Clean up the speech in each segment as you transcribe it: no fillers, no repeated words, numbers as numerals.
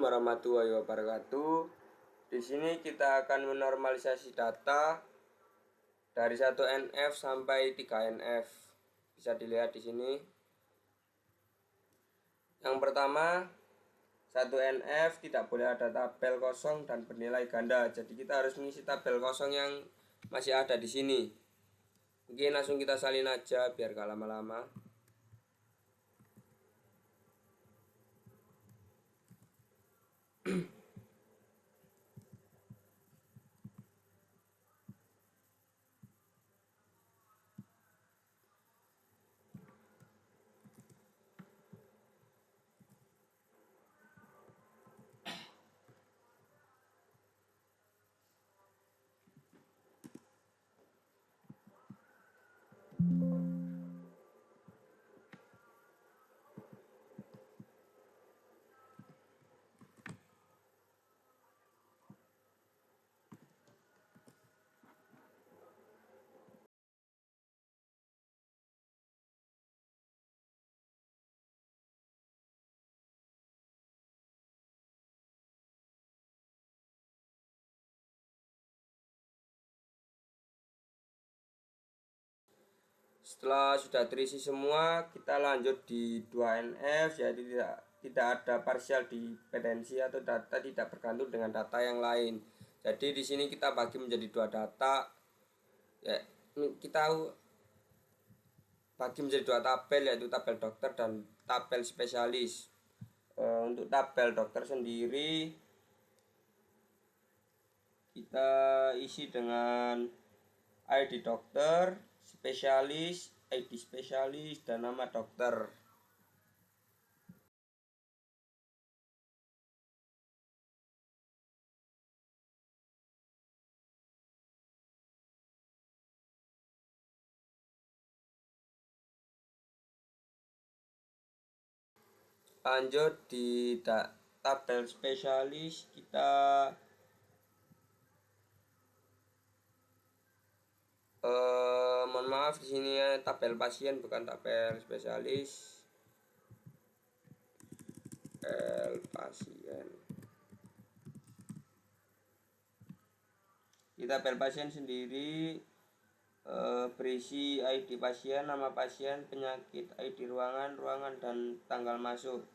warahmatullahi wabarakatuh. Di sini kita akan menormalisasi data dari 1NF sampai 3NF. Bisa dilihat di sini. Yang pertama, 1NF tidak boleh ada tabel kosong dan bernilai ganda. Jadi kita harus mengisi tabel kosong yang masih ada di sini. Mungkin langsung kita salin aja biar gak lama-lama. Setelah sudah terisi semua, kita lanjut di 2NF, yaitu tidak ada parsial dependensi atau data tidak bergantung dengan data yang lain. Jadi di sini kita bagi menjadi dua data. Ya, kita bagi menjadi dua tabel, yaitu tabel dokter dan tabel spesialis. Untuk tabel dokter sendiri kita isi dengan ID dokter, spesialis, ID spesialis, dan nama dokter. Lanjut di tabel spesialis, kita mohon maaf di sini ya, tabel pasien bukan tabel spesialis. Tabel pasien. Di tabel pasien sendiri berisi ID pasien, nama pasien, penyakit, ID ruangan, dan tanggal masuk.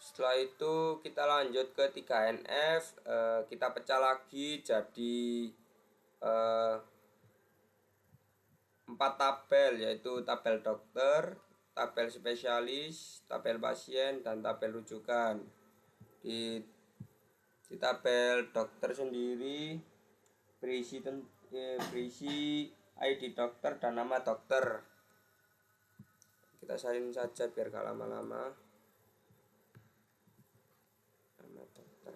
Setelah itu kita lanjut ke 3NF, kita pecah lagi jadi 4 tabel, yaitu tabel dokter, tabel spesialis, tabel pasien, dan tabel rujukan. Di tabel dokter sendiri berisi ID dokter dan nama dokter. Kita salin saja biar gak lama-lama. Nama dokter.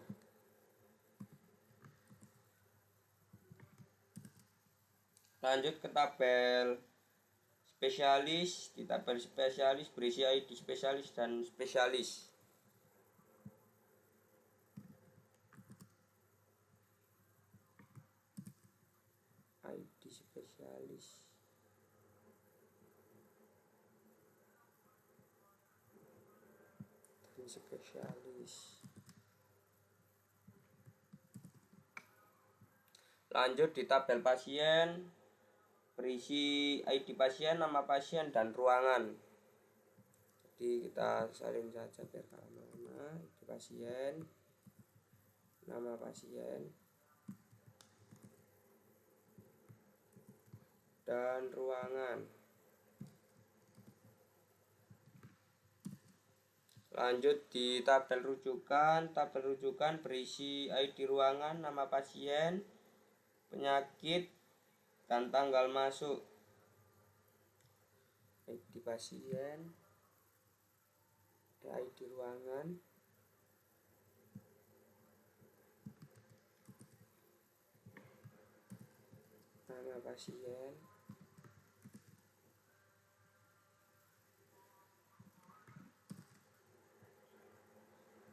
Lanjut ke tabel spesialis. Di tabel spesialis berisi ID spesialis dan spesialis. ID spesialis. Dan spesialis. Lanjut di tabel pasien berisi ID pasien, nama pasien, dan ruangan. Jadi kita salin saja biar lama-lama. ID pasien, nama pasien, dan ruangan. Lanjut di tabel rujukan. Tabel rujukan berisi ID ruangan, nama pasien, penyakit, dan tanggal masuk. ID pasien, ID ruangan, pasien,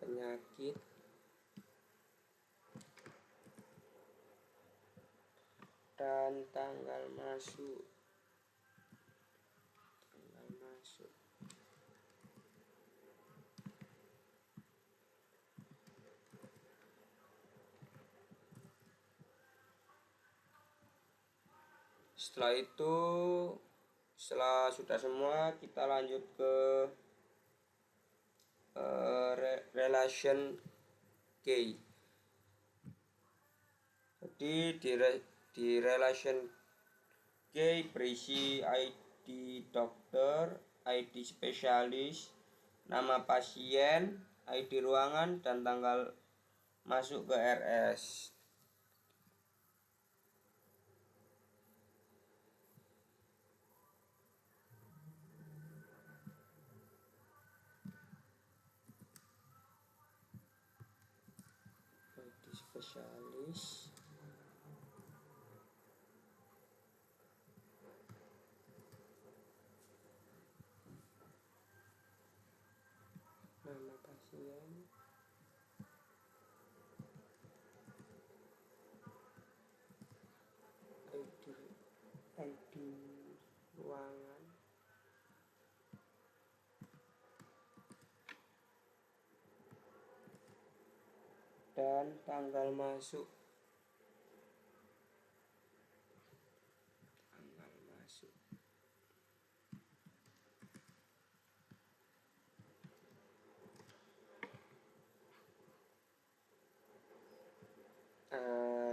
penyakit, dan tanggal masuk. Setelah itu, setelah sudah semua, kita lanjut ke relation key. Jadi di relation key berisi ID dokter, ID spesialis, nama pasien, ID ruangan, dan tanggal masuk ke RS. ID spesialis, nama pasien, ID ruangan, dan tanggal masuk.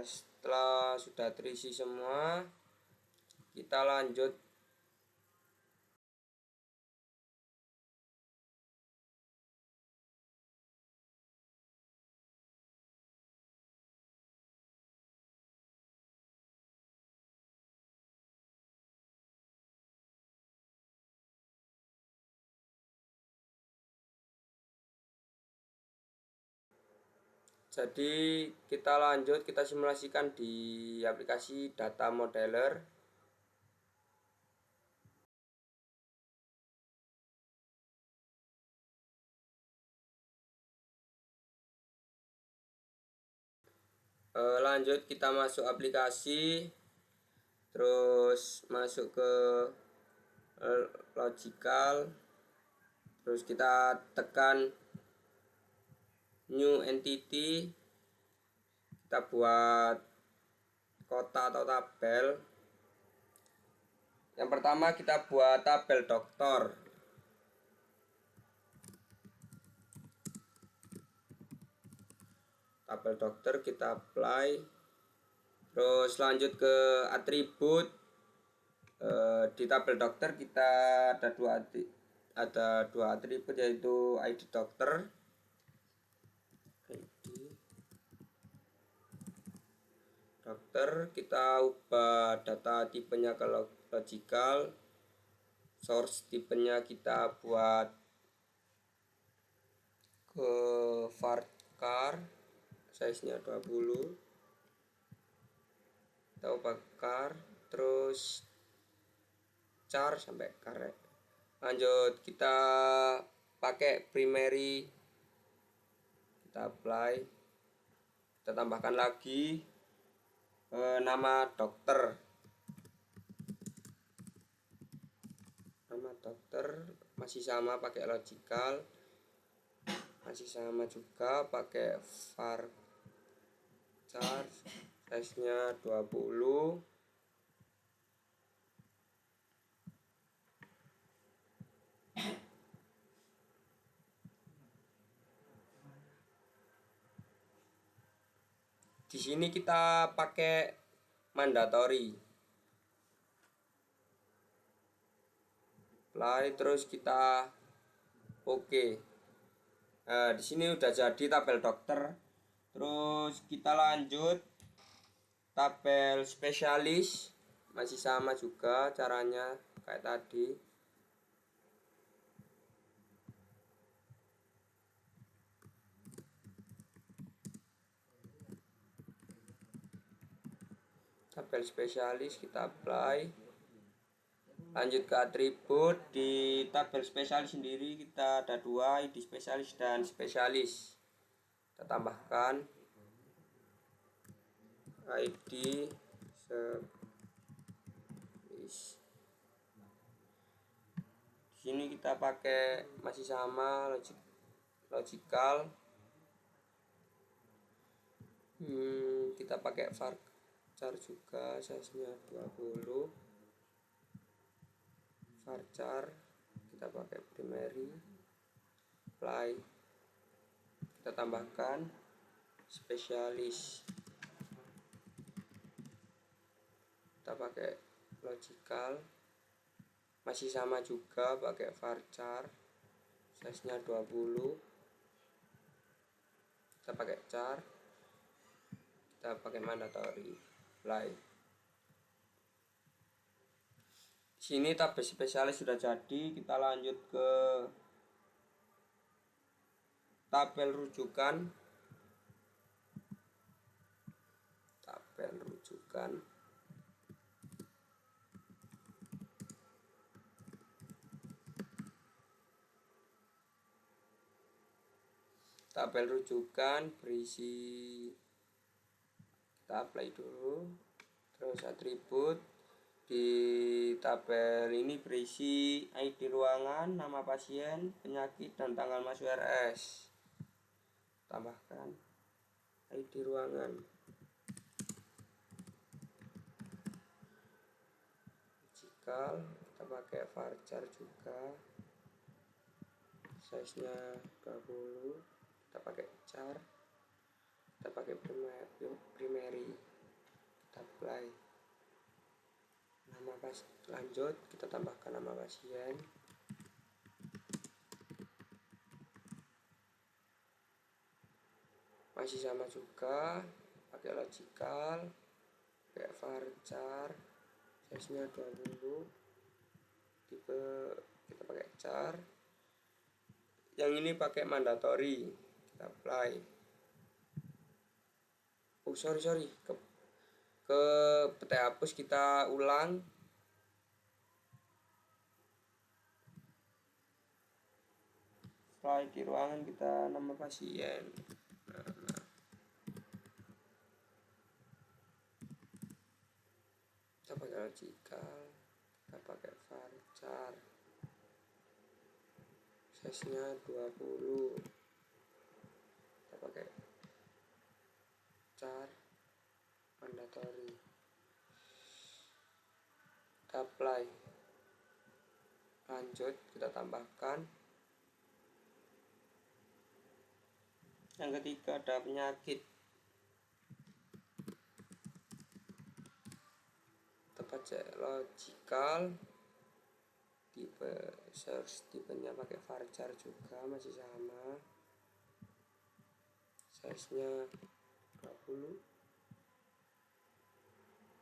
Setelah sudah terisi semua, kita lanjut kita simulasikan di aplikasi data modeler. Lanjut kita masuk aplikasi, terus masuk ke logical, terus kita tekan new entity, kita buat kota atau tabel. Yang pertama kita buat tabel dokter. Tabel dokter kita apply, terus lanjut ke atribut. Di tabel dokter kita ada dua atribut, yaitu ID dokter, kita ubah data tipenya ke logical, source tipenya kita buat ke varchar, size-nya 20, kita ubah char, terus char sampai karet. Lanjut kita pakai primary, kita apply, kita tambahkan lagi nama dokter. Nama dokter masih sama pakai logical, masih sama juga pakai varchar, size-nya 20. Di sini kita pakai mandatory. Apply, terus kita oke. Di sini udah jadi tabel dokter. Terus kita lanjut tabel spesialis, masih sama juga caranya kayak tadi. tabel spesialis kita apply. Lanjut ke atribut. Di tabel spesialis sendiri kita ada dua, ID spesialis dan spesialis. Kita tambahkan ID spesialis. Di sini kita pakai masih sama logical. Kita pakai varchar juga, size-nya 20. Varchar kita pakai primary, apply. Kita tambahkan spesialis, kita pakai logical, masih sama juga pakai varchar, size-nya 20. Kita pakai char, kita pakai mandatory, apply. Sini tabel spesialis sudah jadi. Kita lanjut ke tabel rujukan. Tabel rujukan. Tabel rujukan berisi, kita apply dulu. Terus atribut. Di tabel ini berisi ID ruangan, nama pasien, penyakit, dan tanggal masuk RS. Tambahkan ID ruangan. Logical, kita pakai varchar juga, size-nya 20. Kita pakai char, kita pakai primary, kita apply. Lanjut kita tambahkan nama pasien, masih sama juga pakai logical, pakai varchar, size-nya 20. Tipe kita pakai char. Yang ini pakai mandatory, kita apply. Sorry ke peti hapus, kita ulang. Setelah di ruangan kita nama pasien, kita pakai logical, kita pakai varchar, size-nya 20. Kita pakai char, mandatory, kita apply. Lanjut kita tambahkan. Yang ketiga ada penyakit. Kita pakai logical, tipe search, tipenya pakai varchar juga, masih sama, size-nya 20.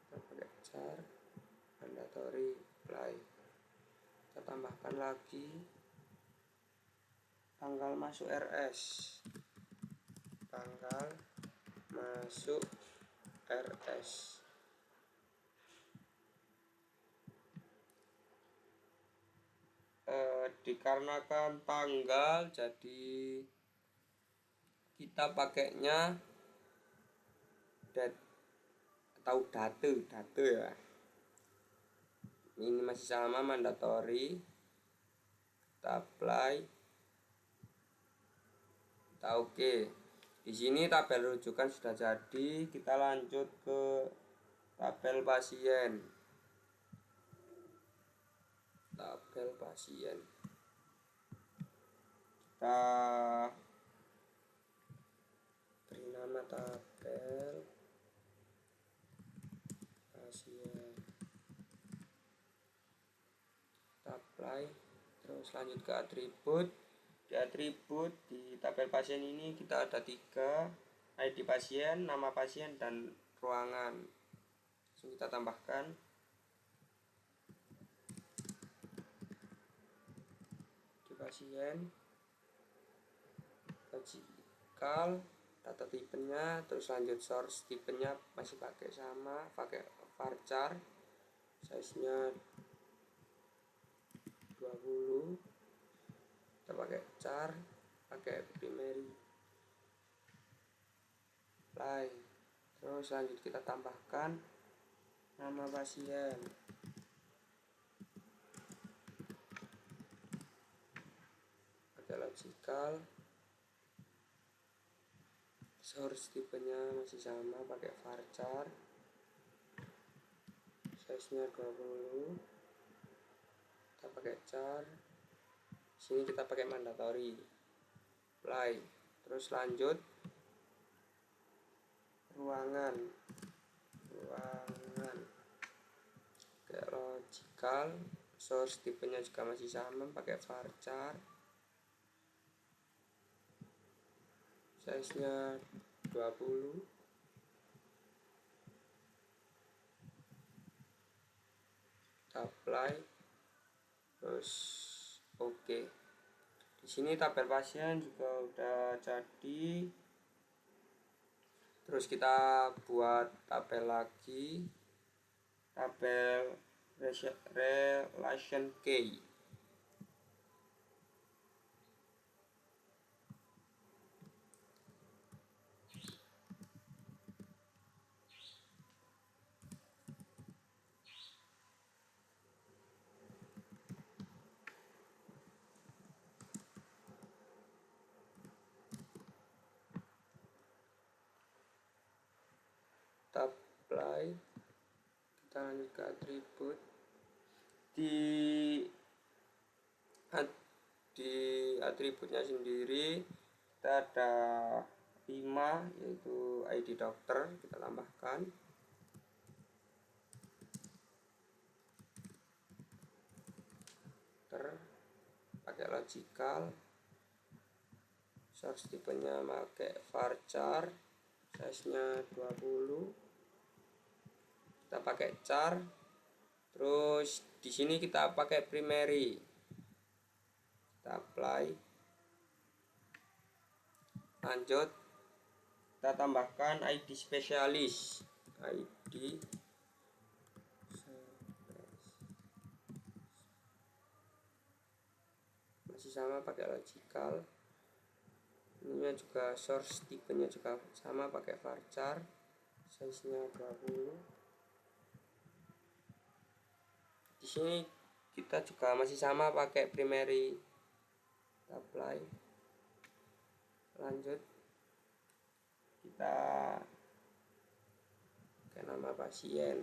Kita pakai char, mandatory, apply. Kita tambahkan lagi tanggal masuk RS, tanggal masuk RS. Dikarenakan tanggal, jadi kita pakainya date atau date ya. Ini masih sama, mandatory, kita apply, kita oke. Di sini tabel rujukan sudah jadi. Kita lanjut ke tabel pasien. Tabel pasien, kita beri nama tabel pasien, kita apply. Terus lanjut ke atribut. Di atribut di tabel pasien ini kita ada 3, ID pasien, nama pasien, dan ruangan. Langsung kita tambahkan. Di pasien, logical, data tipenya, terus lanjut source, tipenya masih pakai sama, pakai varchar size nya 20, kita pakai char, pakai primary, apply. Terus lanjut kita tambahkan nama pasien, pakai logical, source tipenya masih sama, pakai varchar, size nya 20, kita pakai char. Sini kita pakai mandatory, apply. Terus lanjut ruangan, kayak logical, source tipenya juga masih sama, pakai varchar, size nya 20, apply. Terus oke. Di sini tabel pasien juga udah jadi. Terus kita buat tabel lagi, tabel relation key. Kita apply, kita lanjut ke atribut. Di atributnya sendiri kita ada 5, yaitu ID dokter, kita tambahkan, pakai logical, source tipenya pakai varchar, size nya 20, kita pakai char. Terus di sini kita pakai primary, kita apply, lanjut kita tambahkan ID spesialis, ID masih sama, pakai logical. Ini juga source tipenya juga sama, pakai varchar, size nya 20. Di sini kita juga masih sama, pakai primary, apply, lanjut kita ke nama pasien,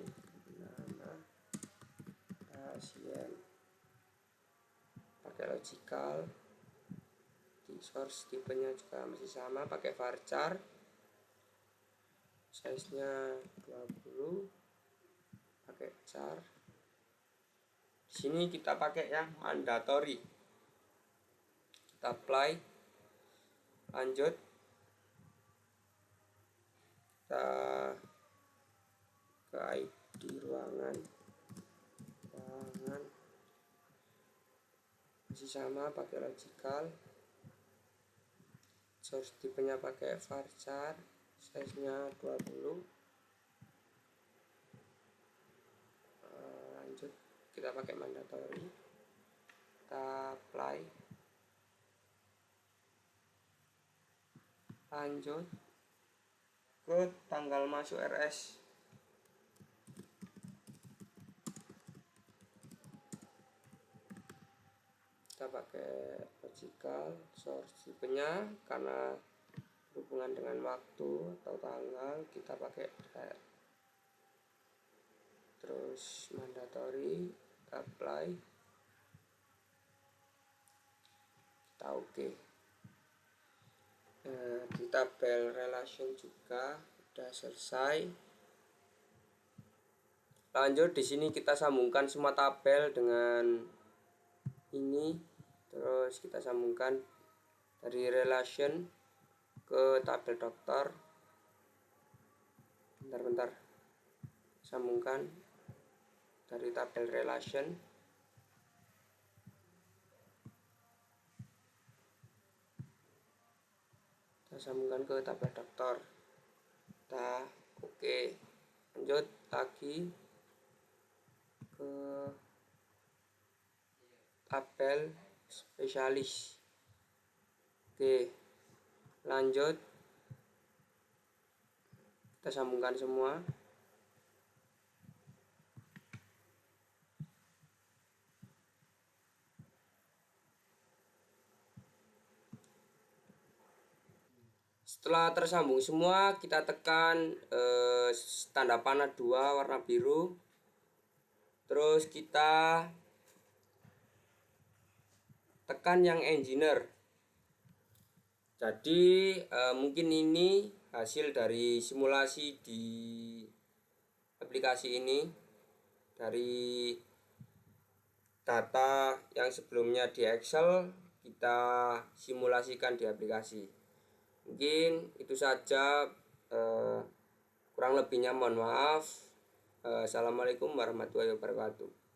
pakai logical. Di source tipenya juga masih sama, pakai varchar, size nya 20, pakai char. Di sini kita pakai yang mandatory, kita apply, lanjut kita ke ID ruangan masih sama, pakai logical, source tipenya pakai varchar, size nya 20, lanjut kita pakai mandatory, kita apply, lanjut ke tanggal masuk RS, kita pakai logical, source tipenya karena hubungan dengan waktu atau tanggal kita pakai red. Terus mandatory, apply, kita oke. Di tabel relation juga udah selesai. Lanjut di sini kita sambungkan semua tabel dengan ini, terus kita sambungkan dari relation ke tabel dokter. Bentar, sambungkan dari tabel relation kita sambungkan ke tabel dokter. Kita oke. Lanjut lagi ke tabel spesialis. Oke, lanjut, kita sambungkan semua. Setelah tersambung semua, kita tekan tanda panah 2 warna biru. Terus kita tekan yang engineer. Jadi mungkin ini hasil dari simulasi di aplikasi ini, dari data yang sebelumnya di Excel kita simulasikan di aplikasi. Mungkin itu saja, kurang lebihnya mohon maaf. Assalamualaikum warahmatullahi wabarakatuh.